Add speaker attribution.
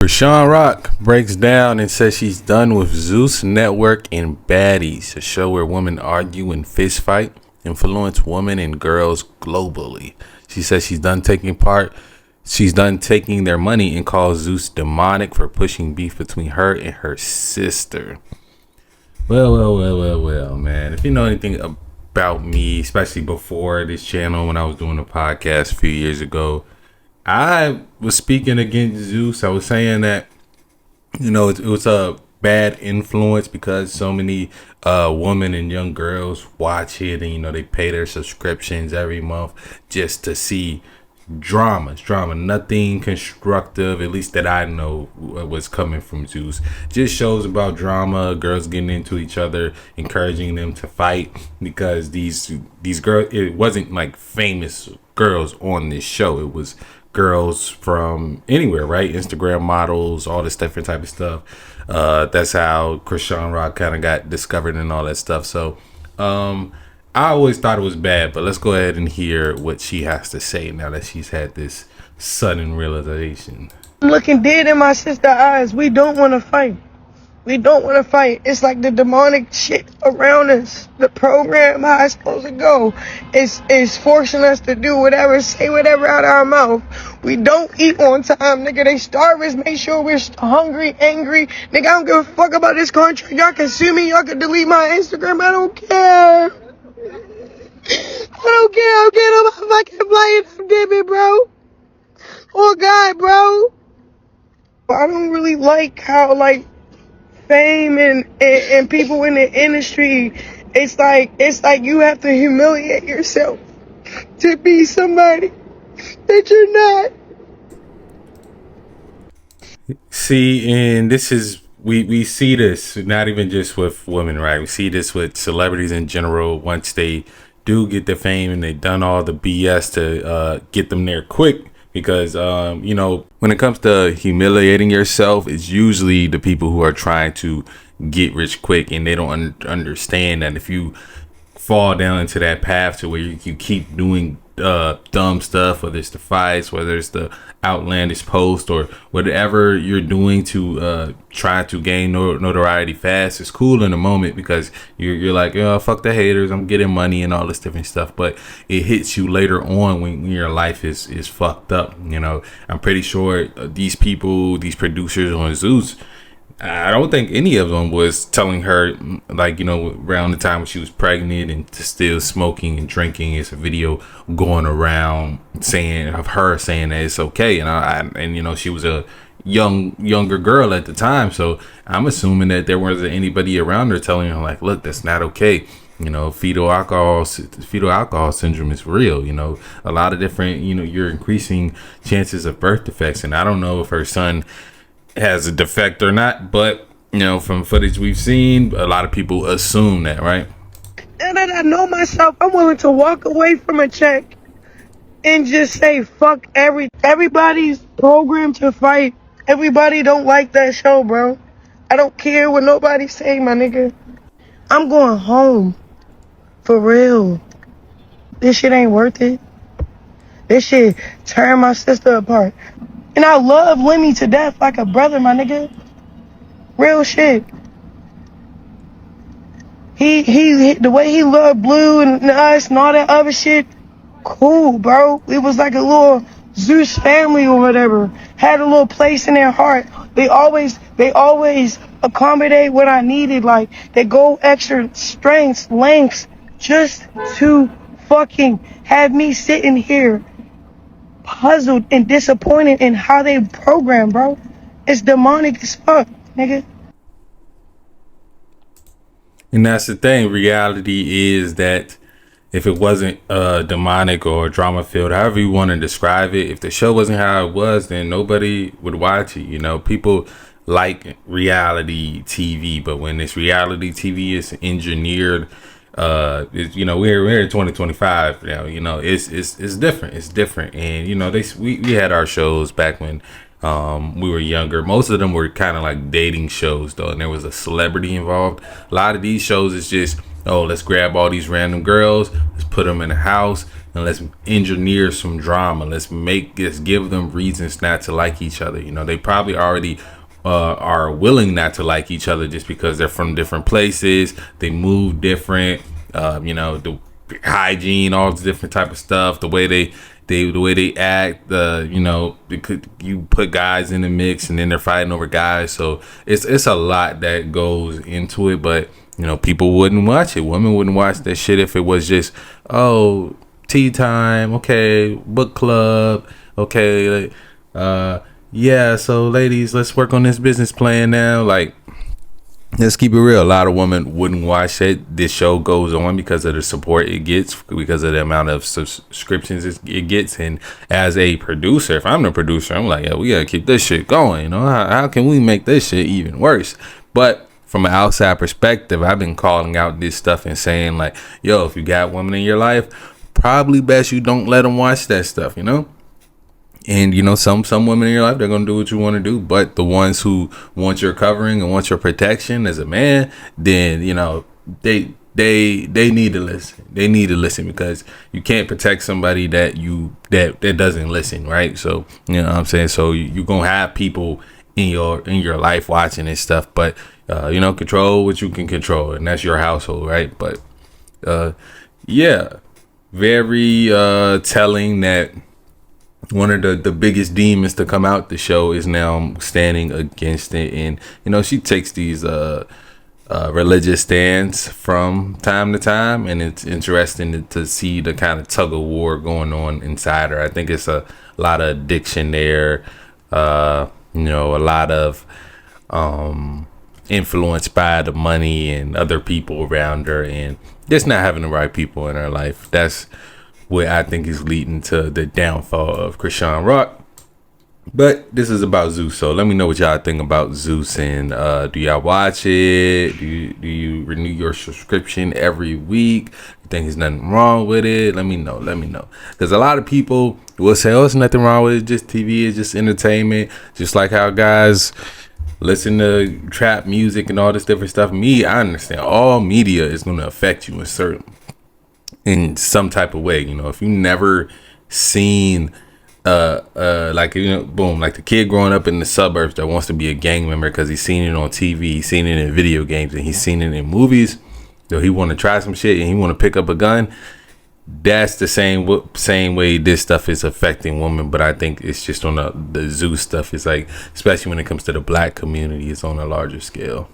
Speaker 1: Chrisean Rock breaks down and says she's done with Zues Network and Baddies, a show where women argue and fistfight, influence women and girls globally. She says she's done taking their money and calls Zeus demonic for pushing beef between her and her sister. Well, man. If you know anything about me, especially before this channel when I was doing a podcast a few years ago, I was speaking against Zeus. I was saying that, it was a bad influence because so many women and young girls watch it and, they pay their subscriptions every month just to see drama, nothing constructive, at least that I know was coming from Zeus. Just shows about drama, girls getting into each other, encouraging them to fight, because these girls, it wasn't like famous girls on this show. It was girls from anywhere, right? Instagram models, all this different type of stuff. That's how Chrisean Rock kind of got discovered and all that stuff. So I always thought it was bad, but let's go ahead and hear what she has to say now that she's had this sudden realization.
Speaker 2: I'm looking dead in my sister's eyes. We don't want to fight. It's like the demonic shit around us. The program, how it's supposed to go, is forcing us to do whatever, say whatever out of our mouth. We don't eat on time, nigga. They starve us, make sure we're hungry, angry. Nigga, I don't give a fuck about this country. Y'all can sue me. Y'all can delete my Instagram. I don't care. I'm getting on my fucking flight. I'm dipping, bro. Oh, God, bro. I don't really like how, fame and people in the industry, it's like you have to humiliate yourself to be somebody that you're not.
Speaker 1: See, and this is we see this not even just with women, right? We see this with celebrities in general. Once they do get the fame and they've done all the BS to get them there quick, because when it comes to humiliating yourself, it's usually the people who are trying to get rich quick, and they don't understand that if you fall down into that path to where you keep doing dumb stuff, whether it's the fights, whether it's the outlandish post, or whatever you're doing to try to gain notoriety fast, it's cool in the moment because you're like, oh, fuck the haters, I'm getting money and all this different stuff. But it hits you later on when your life is fucked up. I'm pretty sure these producers on Zeus, I don't think any of them was telling her, around the time when she was pregnant and still smoking and drinking. It's a video going around saying that it's okay. And she was a younger girl at the time. So I'm assuming that there wasn't anybody around her telling her, like, look, that's not okay. Fetal alcohol syndrome is real. A lot of different, you're increasing chances of birth defects. And I don't know if her son has a defect or not, but from footage we've seen, a lot of people assume that, right?
Speaker 2: And I know myself, I'm willing to walk away from a check and just say fuck everybody's programmed to fight. Everybody don't like that show, bro. I don't care what nobody say, my nigga. I'm going home. For real. This shit ain't worth it. This shit tearing my sister apart. And I love Lemmy to death like a brother, my nigga. Real shit. He the way he loved Blue and us and all that other shit, cool, bro. It was like a little Zeus family or whatever. Had a little place in their heart. They always accommodate what I needed. Like, they go extra strengths, lengths, just to fucking have me sitting here puzzled and disappointed in how they program, bro. It's demonic as fuck, nigga.
Speaker 1: And that's the thing. Reality is that if it wasn't demonic or drama filled, however you want to describe it, if the show wasn't how it was, then nobody would watch it. People like reality TV, but when this reality TV is engineered, we're in 2025 now. It's different. And we had our shows back when we were younger. Most of them were kind of like dating shows though, and there was a celebrity involved. A lot of these shows is just, oh, let's grab all these random girls, let's put them in a house, and let's engineer some drama. Let's give them reasons not to like each other. You know, they probably already are willing not to like each other just because they're from different places, they move different. You know, the hygiene, all this different type of stuff, the way they act, you know, you put guys in the mix and then they're fighting over guys. So it's a lot that goes into it, but you know, people wouldn't watch it. Women wouldn't watch that shit if it was just, oh, tea time, okay, book club, okay, yeah, so ladies, let's work on this business plan now. Like, let's keep it real. A lot of women wouldn't watch it. This show goes on because of the support it gets, because of the amount of subscriptions it gets. And as a producer, if I'm the producer, I'm like, yeah, we gotta keep this shit going. You know, how can we make this shit even worse? But from an outside perspective, I've been calling out this stuff and saying like, yo, if you got women in your life, probably best you don't let them watch that stuff, you know? And you know, some women in your life, they're gonna do what you want to do, but the ones who want your covering and want your protection as a man, then you know they need to listen. They need to listen, because you can't protect somebody that doesn't listen, right? So you know what I'm saying. So you're gonna have people in your life watching this stuff, but you know, control what you can control, and that's your household, right? But yeah, very telling that one of the biggest demons to come out the show is now standing against it. And you know, she takes these religious stands from time to time, and it's interesting to see the kind of tug of war going on inside her. I think it's a lot of addiction there, you know, a lot of influence by the money and other people around her, and just not having the right people in her life. That's what I think is leading to the downfall of Chrisean Rock. But this is about Zeus, so let me know what y'all think about Zeus. And do y'all watch it? Do you renew your subscription every week? You think there's nothing wrong with it? Let me know. Because a lot of people will say, oh, there's nothing wrong with it, just TV, it's just entertainment. Just like how guys listen to trap music and all this different stuff. I understand all media is going to affect you in some type of way. You know, if you never seen like, you know, boom, like the kid growing up in the suburbs that wants to be a gang member because he's seen it on TV, he's seen it in video games, and he's seen it in movies, so he want to try some shit and he want to pick up a gun. That's the same way this stuff is affecting women. But I think it's just on the Zeus stuff. It's like, especially when it comes to the black community, it's on a larger scale.